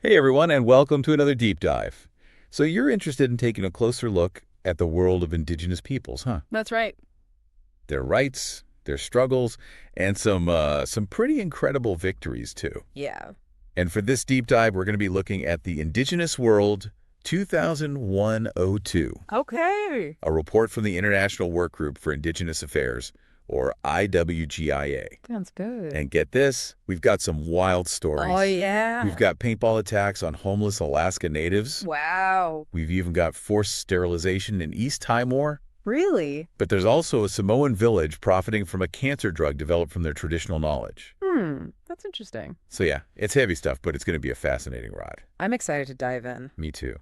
Hey everyone, and welcome to another deep dive. So you're interested in taking a closer look at the world of indigenous peoples, huh? That's right. Their rights, their struggles, and some pretty incredible victories too. Yeah. And for this deep dive, we're going to be looking at the Indigenous World 2001-02, Okay. a report from the International Workgroup for Indigenous Affairs, or IWGIA. Sounds good. And get this, we've got some wild Oh, stories. yeah. We've got paintball attacks on homeless Alaska natives. Wow. We've even got forced sterilization in East Timor. Really? But there's also a Samoan village profiting from a cancer drug developed from their traditional knowledge. That's interesting. So yeah, it's heavy stuff, but it's going to be a fascinating ride. I'm excited to dive in. Me too.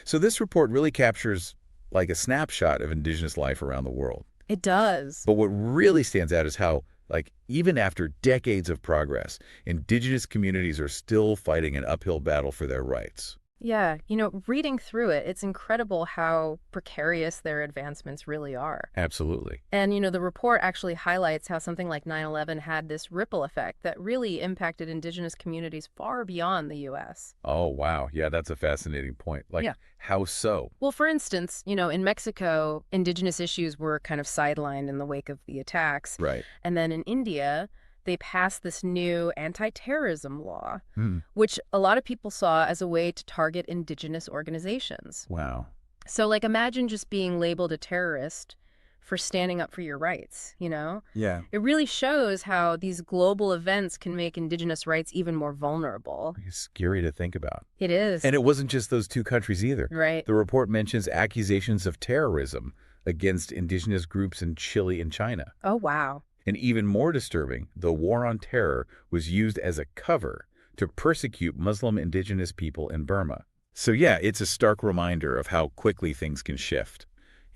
So this report really captures like a snapshot of indigenous life around the world. It does. But what really stands out is how, like, even after decades of progress, indigenous communities are still fighting an uphill battle for their rights. Yeah, reading through it, it's incredible how precarious their advancements really are. Absolutely. And, the report actually highlights how something like 9/11 had this ripple effect that really impacted indigenous communities far beyond the U.S. Oh, wow. Yeah, that's a fascinating point. Like, Yeah. how so? Well, for instance, in Mexico, indigenous issues were kind of sidelined in the wake of the attacks. Right. And then in India, they passed this new anti-terrorism law, Hmm. which a lot of people saw as a way to target indigenous organizations. Wow. So, like, imagine just being labeled a terrorist for standing up for your rights. Yeah. It really shows how these global events can make indigenous rights even more vulnerable. It's scary to think about. It is. And it wasn't just those two countries either. Right. The report mentions accusations of terrorism against indigenous groups in Chile and China. Oh, wow. And even more disturbing, the war on terror was used as a cover to persecute Muslim indigenous people in Burma. So yeah, it's a stark reminder of how quickly things can shift.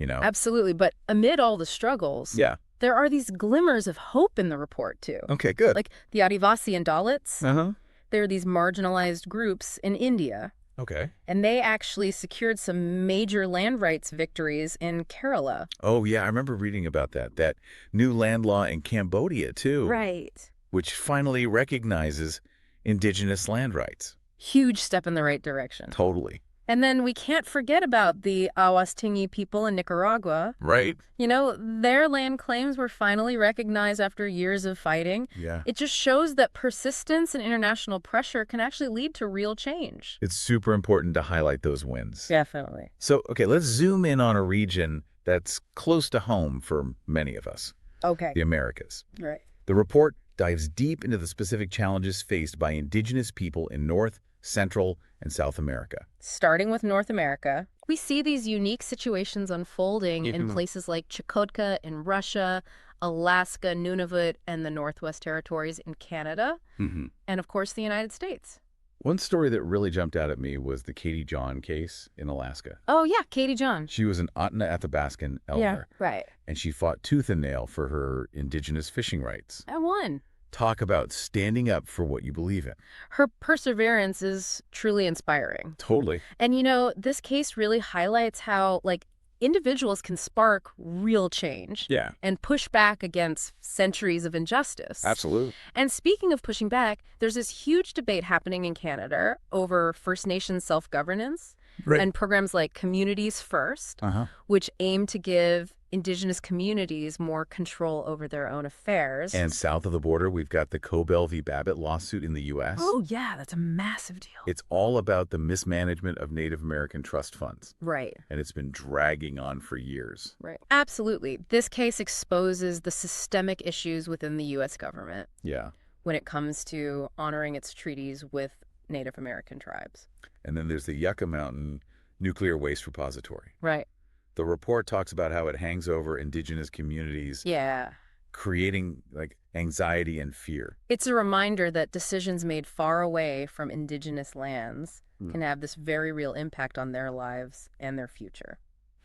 Absolutely. But amid all the struggles, Yeah. there are these glimmers of hope in the report, too. Okay, good. Like the Adivasi and Dalits, Uh-huh. they're these marginalized groups in India, Okay. and they actually secured some major land rights victories in Kerala. Oh, yeah, I remember reading about that. That new land law in Cambodia, too. Right. Which finally recognizes indigenous land rights. Huge step in the right direction. Totally. And then we can't forget about the Awastingi people in Nicaragua. Right? Their land claims were finally recognized after years of fighting. Yeah. It just shows that persistence and international pressure can actually lead to real change. It's super important to highlight those wins. Definitely. So, okay, let's zoom in on a region that's close to home for many of us, Okay. the Americas. Right. The report dives deep into the specific challenges faced by indigenous people in North, Central, and South America. Starting with North America, we see these unique situations unfolding in Mhm. places like Chukotka in Russia, Alaska, Nunavut, and the Northwest Territories in Canada, Mm-hmm. and of course the United States. One story that really jumped out at me was the Katie John case in Alaska. Oh yeah, Katie John. She was an Otna Athabaskan elder, Right. and she fought tooth and nail for her indigenous fishing rights. I won. Talk about standing up for what you believe in. Her perseverance is truly inspiring. Totally. And this case really highlights how, like, individuals can spark real change Yeah, and push back against centuries of injustice. absolutely. And speaking of pushing back, there's this huge debate happening in Canada over First Nations self-governance Right. and programs like Communities First, Uh-huh. which aim to give Indigenous communities more control over their own affairs. And south of the border, we've got the Cobell v. Babbitt lawsuit in the U.S. Oh, yeah, that's a massive deal. It's all about the mismanagement of Native American trust funds, Right. and it's been dragging on for years. Right. Absolutely. This case exposes the systemic issues within the U.S. government Yeah. when it comes to honoring its treaties with Native American tribes. And then there's the Yucca Mountain Nuclear Waste Repository. Right. The report talks about how it hangs over indigenous communities, Yeah. creating like anxiety and fear. It's a reminder that decisions made far away from indigenous lands Hmm. can have this very real impact on their lives and their future.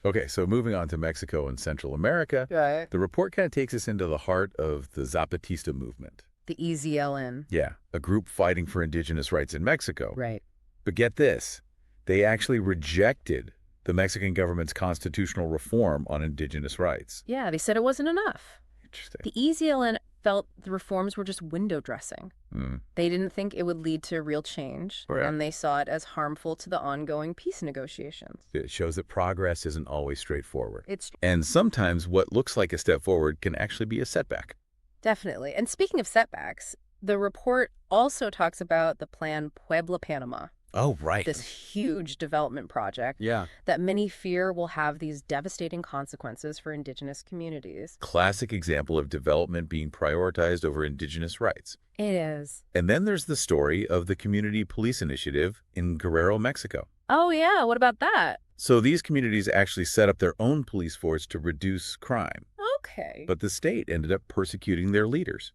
Okay, so moving on to Mexico and Central America, Right. the report kind of takes us into the heart of the Zapatista movement. The EZLN. Yeah, a group fighting for indigenous rights in Mexico. Right. But get this, they actually rejected the Mexican government's constitutional reform on indigenous rights. Yeah, they said it wasn't enough. Interesting. The EZLN felt the reforms were just window dressing. Mm. They didn't think it would lead to real change, Yeah. and they saw it as harmful to the ongoing peace negotiations. It shows that progress isn't always straightforward. It's And sometimes what looks like a step forward can actually be a setback. definitely. And speaking of setbacks, the report also talks about the Plan Puebla Panama, Oh, right. this huge development project Yeah. that many fear will have these devastating consequences for indigenous communities. Classic example of development being prioritized over indigenous rights. It is. And then there's the story of the Community Police Initiative in Guerrero, Mexico. Oh, yeah. What about that? So these communities actually set up their own police force to reduce crime, Okay. but the state ended up persecuting their leaders.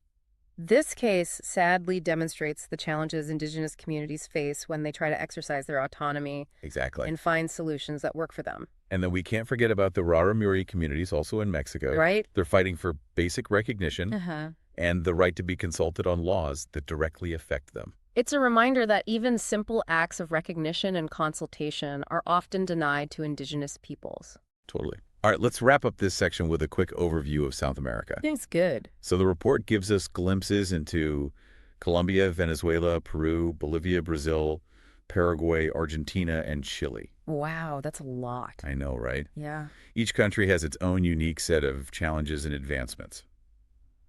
This case sadly demonstrates the challenges indigenous communities face when they try to exercise their autonomy Exactly. and find solutions that work for them. And then we can't forget about the Raramuri communities, also in Mexico. Right? They're fighting for basic recognition Uh-huh. and the right to be consulted on laws that directly affect them. It's a reminder that even simple acts of recognition and consultation are often denied to indigenous peoples. Totally. All right, let's wrap up this section with a quick overview of South America. It's good. So the report gives us glimpses into Colombia, Venezuela, Peru, Bolivia, Brazil, Paraguay, Argentina, and Chile. Wow, that's a lot. I know, right? Yeah. Each country has its own unique set of challenges and advancements.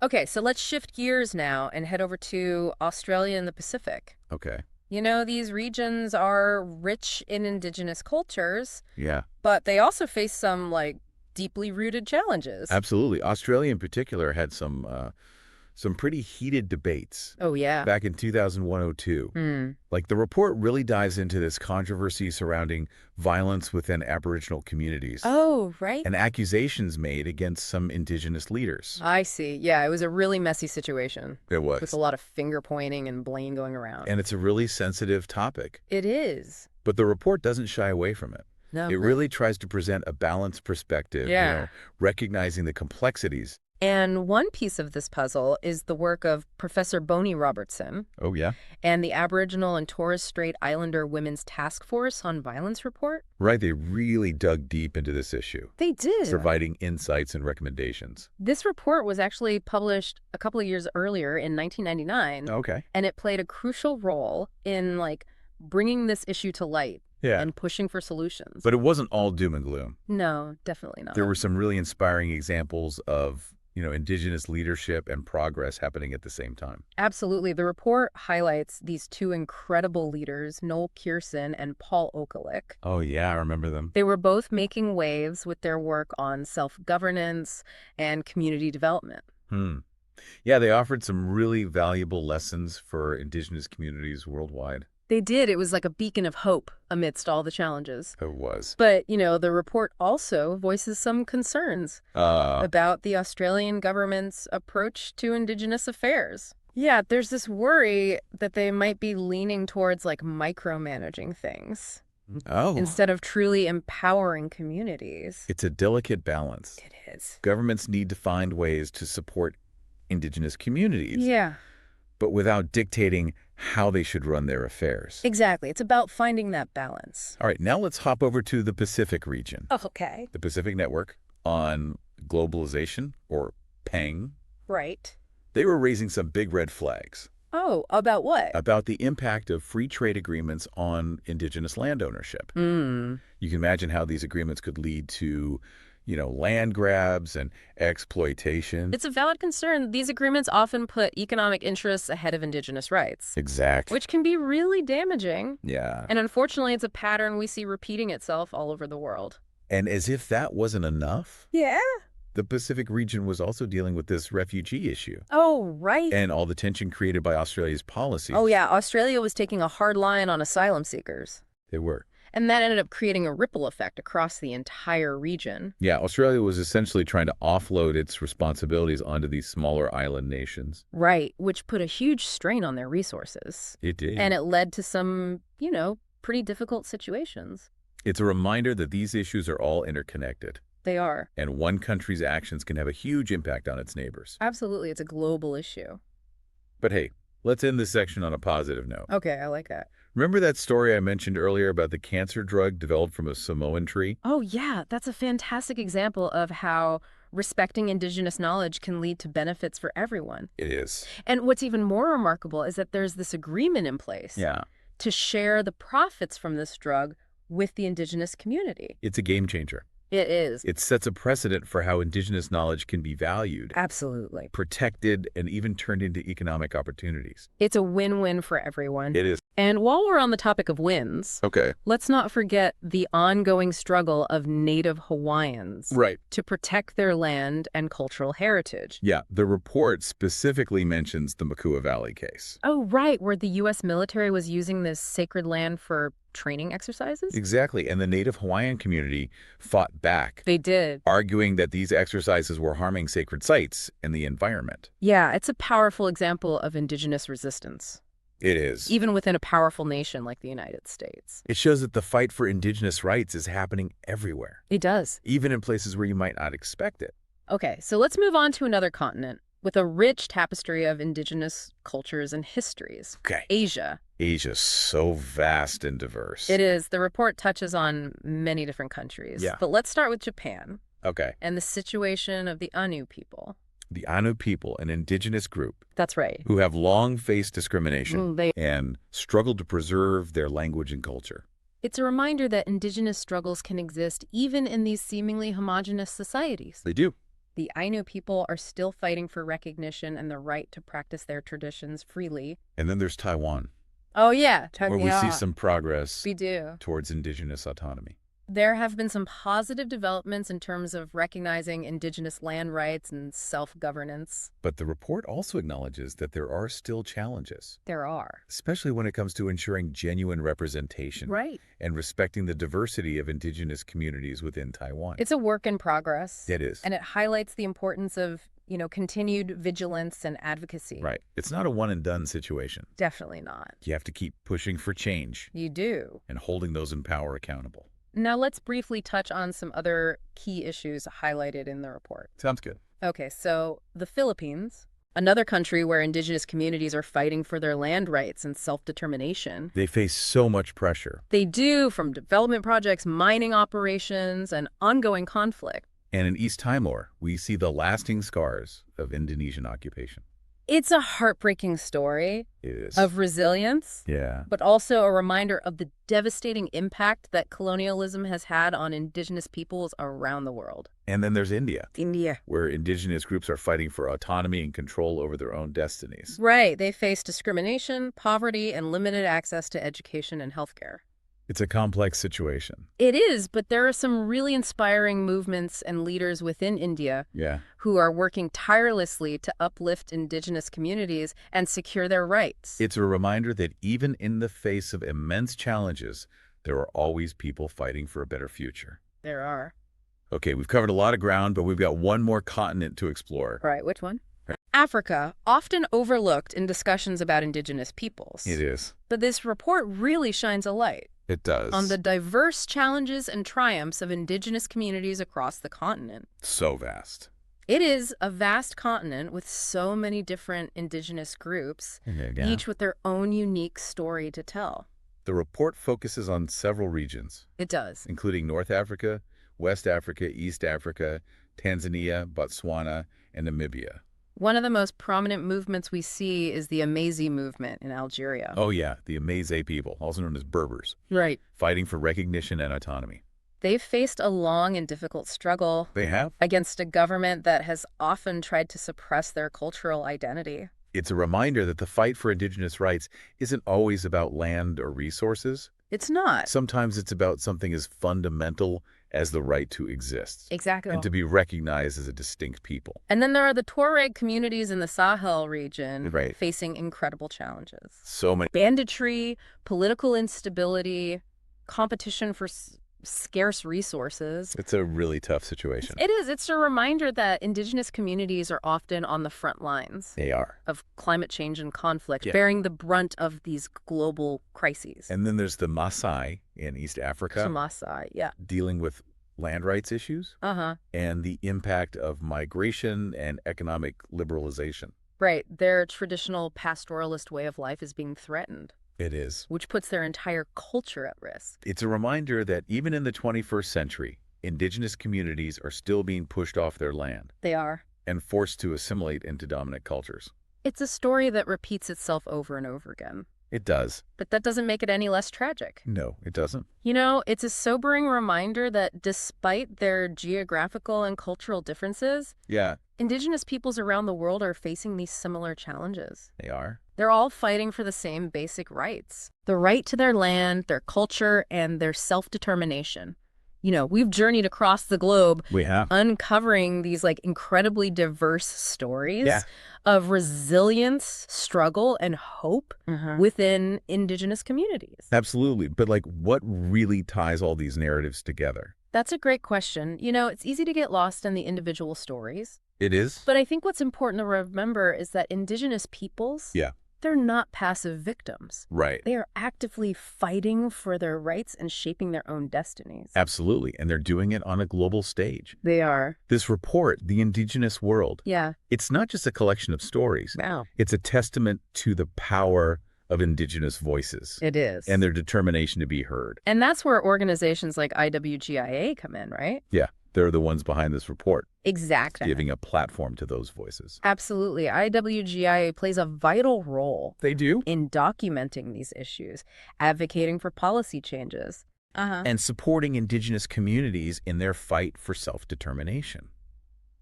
Okay, so let's shift gears now and head over to Australia and the Pacific. Okay. You know, these regions are rich in indigenous cultures, Yeah, but they also face some, deeply rooted challenges. absolutely. Australia in particular had some pretty heated debates Oh, yeah. back in 2001-02. Hmm. Like, the report really dives into this controversy surrounding violence within Aboriginal communities Oh, right. and accusations made against some indigenous leaders. I see. Yeah, it was a really messy situation It with was. a lot of finger pointing and blame going around. And it's a really sensitive topic. It is. But the report doesn't shy away from it. No. It really tries to present a balanced perspective, Yeah. recognizing the complexities. And one piece of this puzzle is the work of Professor Bonnie Robertson Oh, yeah? and the Aboriginal and Torres Strait Islander Women's Task Force on Violence report. Right, they really dug deep into this issue, They did. providing insights and recommendations. This report was actually published a couple of years earlier in 1999, Okay. and it played a crucial role in, bringing this issue to light Yeah. and pushing for solutions. But it wasn't all doom and gloom. No, definitely not. There were some really inspiring examples of, indigenous leadership and progress happening at the same time. Absolutely. The report highlights these two incredible leaders, Noel Pearson and Paul Okalik. Oh, yeah, I remember them. They were both making waves with their work on self-governance and community development. Yeah, they offered some really valuable lessons for indigenous communities worldwide. They did. It was like a beacon of hope amidst all the challenges. It was. But, the report also voices some concerns about the Australian government's approach to Indigenous affairs. Yeah, there's this worry that they might be leaning towards, micromanaging things Oh. instead of truly empowering communities. It's a delicate balance. It is. Governments need to find ways to support indigenous communities, Yeah, but without dictating how they should run their affairs. exactly. It's about finding that balance. All right, now let's hop over to the Pacific region. Okay. The Pacific Network on Globalization, or PANG. Right. They were raising some big red flags Oh, about what? about the impact of free trade agreements on indigenous land ownership. Hmm. You can imagine how these agreements could lead to, land grabs and exploitation. It's a valid concern. These agreements often put economic interests ahead of indigenous rights, Exact. which can be really damaging. Yeah. And unfortunately, it's a pattern we see repeating itself all over the world. And as if that wasn't enough, Yeah. the Pacific region was also dealing with this refugee issue Oh, right. and all the tension created by Australia's policies. Oh, yeah. Australia was taking a hard line on asylum seekers. They were. And that ended up creating a ripple effect across the entire region. Yeah, Australia was essentially trying to offload its responsibilities onto these smaller island nations. Right, which put a huge strain on their resources. It did. And it led to some, pretty difficult situations. It's a reminder that these issues are all interconnected, They are. and one country's actions can have a huge impact on its neighbors. Absolutely. It's a global issue. But hey, let's end this section on a positive note. Okay, I like that. Remember that story I mentioned earlier about the cancer drug developed from a Samoan tree? Oh, yeah. That's a fantastic example of how Respecting indigenous knowledge can lead to benefits for everyone. It is. And what's even more remarkable is that there's this agreement in place to share the profits from this drug with the indigenous community. It's a game changer. It is. It sets a precedent for how indigenous knowledge can be valued, Absolutely. protected, and even turned into economic opportunities. It's a win-win for everyone. It is. And while we're on the topic of wins, let's not forget the ongoing struggle of Native Hawaiians to protect their land and cultural heritage. Yeah, the report specifically mentions the Makua Valley case. Oh, right, where the U.S. military was using this sacred land for training exercises? Exactly, and the Native Hawaiian community fought back. They did. Arguing that these exercises were harming sacred sites and the environment. Yeah, it's a powerful example of indigenous resistance. It is. Even within a powerful nation like the United States. It shows that the fight for indigenous rights is happening everywhere. It does. Even in places where you might not expect it. Okay, so let's move on to another continent with a rich tapestry of indigenous cultures and histories. Okay. Asia. Asia's so vast and diverse. It is. The report touches on many different countries. Yeah. But let's start with Japan. Okay. And the situation of the Ainu people. The Ainu people, an indigenous group. That's right. Who have long faced discrimination and struggled to preserve their language and culture. It's a reminder that indigenous struggles can exist even in these seemingly homogenous societies. They do. The Ainu people are still fighting for recognition and the right to practice their traditions freely. And then there's Taiwan. Oh, yeah. Where we see some progress We do. towards indigenous autonomy. There have been some positive developments in terms of recognizing indigenous land rights and self-governance. But the report also acknowledges that there are still challenges. There are. Especially when it comes to ensuring genuine representation. Right. And respecting the diversity of indigenous communities within Taiwan. It's a work in progress. It is. And it highlights the importance of, continued vigilance and advocacy. Right. It's not a one-and-done situation. Definitely not. You have to keep pushing for change. You do. And holding those in power accountable. Now let's briefly touch on some other key issues highlighted in the report. Sounds good. Okay, so the Philippines, another country where indigenous communities are fighting for their land rights and self-determination. They face so much pressure. They do, from development projects, mining operations, and ongoing conflict. And in East Timor, we see the lasting scars of Indonesian occupation. It's a heartbreaking story of resilience, but also a reminder of the devastating impact that colonialism has had on indigenous peoples around the world. And then there's India. India. Where indigenous groups are fighting for autonomy and control over their own destinies. Right. They face discrimination, poverty, and limited access to education and healthcare. It's a complex situation. It is, but there are some really inspiring movements and leaders within India who are working tirelessly to uplift indigenous communities and secure their rights. It's a reminder that even in the face of immense challenges, there are always people fighting for a better future. There are. Okay, we've covered a lot of ground, but we've got one more continent to explore. Right, which one? Africa, often overlooked in discussions about indigenous peoples. It is. But this report really shines a light. It does. On the diverse challenges and triumphs of indigenous communities across the continent. So vast. It is a vast continent with so many different indigenous groups, each with their own unique story to tell. The report focuses on several regions. It does. Including North Africa, West Africa, East Africa, Tanzania, Botswana, and Namibia. One of the most prominent movements we see is the Amazi movement in Algeria. Oh yeah, the Amazi people, also known as Berbers. Right. Fighting for recognition and autonomy. They've faced a long and difficult struggle. They have. Against a government that has often tried to suppress their cultural identity. It's a reminder that the fight for indigenous rights isn't always about land or resources. It's not. Sometimes it's about something as fundamental as the right to exist. Exactly. And to be recognized as a distinct people. And then there are the Tuareg communities in the Sahel region facing incredible challenges. So many. Banditry, political instability, competition for scarce resources. It's a really tough situation. It is. It's a reminder that indigenous communities are often on the front lines. They are. Of climate change and conflict, bearing the brunt of these global crises. And then there's the Maasai in East Africa. The Maasai, dealing with land rights issues. And the impact of migration and economic liberalization. Right. Their traditional pastoralist way of life is being threatened. It is. Which puts their entire culture at risk. It's a reminder that even in the 21st century, Indigenous communities are still being pushed off their land They are. and forced to assimilate into dominant cultures. It's a story that repeats itself over and over again. It does. But that doesn't make it any less tragic. No, it doesn't. You know, it's a sobering reminder that despite their geographical and cultural differences, Yeah, Indigenous peoples around the world are facing these similar challenges. they are. They're all fighting for the same basic rights. The right to their land, their culture, and their self-determination. You know, we've journeyed across the globe We have. uncovering these incredibly diverse stories Yeah. of resilience, struggle, and hope within Indigenous communities. Absolutely. But what really ties all these narratives together? That's a great question. You know, it's easy to get lost in the individual stories. It is? But I think what's important to remember is that Indigenous peoples, Yeah. they're not passive victims. Right. They are actively fighting for their rights and shaping their own destinies. Absolutely. And they're doing it on a global stage. They are. This report, The Indigenous World, Yeah. it's not just a collection of stories. Wow. It's a testament to the power of Indigenous voices It is. and their determination to be heard. And that's where organizations like IWGIA come in, right? Yeah, they're the ones behind this report, Exactly. giving a platform to those voices. Absolutely. IWGIA plays a vital role They do. in documenting these issues, advocating for policy changes. And supporting Indigenous communities in their fight for self-determination.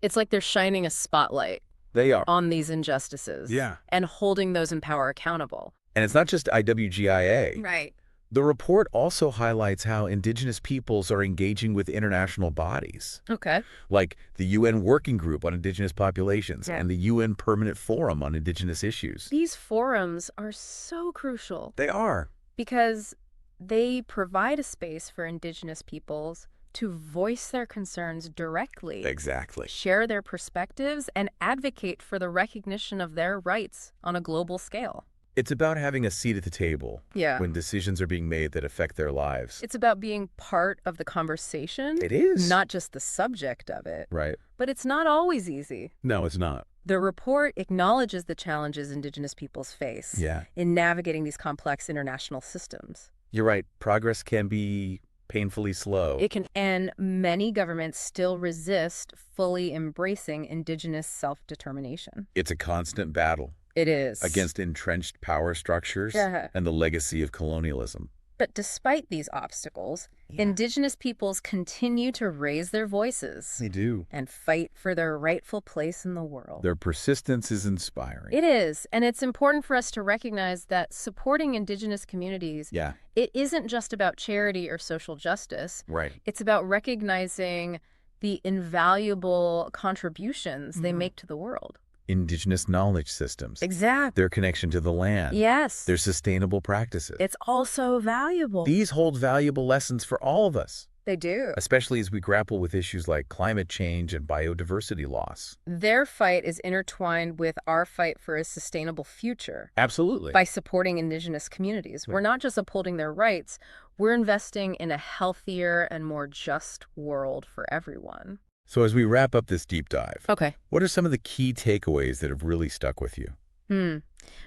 It's like they're shining a spotlight They are. on these injustices. Yeah. And holding those in power accountable. And it's not just IWGIA. Right. The report also highlights how Indigenous peoples are engaging with international bodies, Okay. like the UN Working Group on Indigenous Populations Yeah. and the UN Permanent Forum on Indigenous Issues. These forums are so crucial They are. because they provide a space for Indigenous peoples to voice their concerns directly, Exactly. share their perspectives, and advocate for the recognition of their rights on a global scale. It's about having a seat at the table Yeah. when decisions are being made that affect their lives. It's about being part of the conversation, It is. not just the subject of it. Right. But it's not always easy. No, it's not. The report acknowledges the challenges Indigenous peoples face Yeah. in navigating these complex international systems. You're right. Progress can be painfully slow. It can, and many governments still resist fully embracing Indigenous self-determination. It's a constant battle It is. against entrenched power structures Yeah. and the legacy of colonialism. But despite these obstacles, Indigenous peoples continue to raise their voices They do. and fight for their rightful place in the world. Their persistence is inspiring. It is, and it's important for us to recognize that supporting Indigenous communities, Yeah, it isn't just about charity or social justice. right. It's about recognizing the invaluable contributions they make to the world. Indigenous knowledge systems, Exactly. their connection to the land, Yes. their sustainable practices. It's also valuable. These hold valuable lessons for all of us, They do. especially as we grapple with issues like climate change and biodiversity loss. Their fight is intertwined with our fight for a sustainable future. Absolutely. By supporting Indigenous communities. We're not just upholding their rights, we're investing in a healthier and more just world for everyone. So as we wrap up this deep dive, Okay. what are some of the key takeaways that have really stuck with you?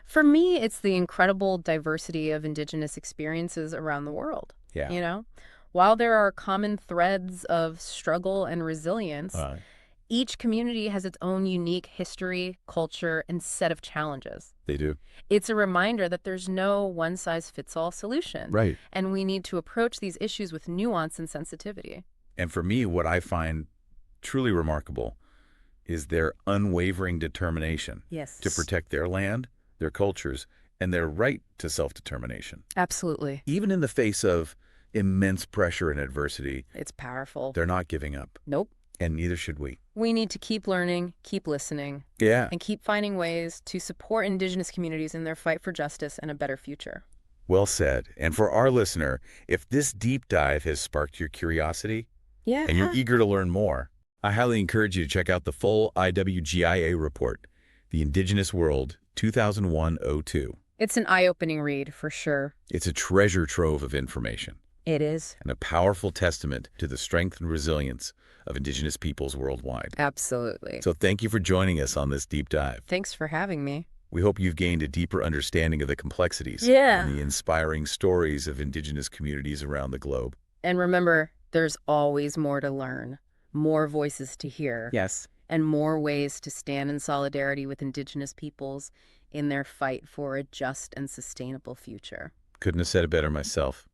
For me, it's the incredible diversity of Indigenous experiences around the world. Yeah. You know, while there are common threads of struggle and resilience, each community has its own unique history, culture, and set of challenges. They do. It's a reminder that there's no one-size-fits-all solution. Right. And we need to approach these issues with nuance and sensitivity. And for me, what I find truly remarkable is their unwavering determination Yes. to protect their land, their cultures, and their right to self-determination. Absolutely. Even in the face of immense pressure and adversity, It's powerful. they're not giving up, Nope. and neither should we. We need to keep learning, keep listening, Yeah. and keep finding ways to support Indigenous communities in their fight for justice and a better future. Well said. And for our listener, if this deep dive has sparked your curiosity Yeah. and you're eager to learn more, I highly encourage you to check out the full IWGIA report, The Indigenous World 2001-02. It's an eye-opening read, for sure. It's a treasure trove of information It is. and a powerful testament to the strength and resilience of Indigenous peoples worldwide. Absolutely. So thank you for joining us on this deep dive. Thanks for having me. We hope you've gained a deeper understanding of the complexities Yeah. and the inspiring stories of Indigenous communities around the globe. And remember, There's always more to learn, more voices to hear. Yes. And more ways to stand in solidarity with Indigenous peoples in their fight for a just and sustainable future. Couldn't have said it better myself.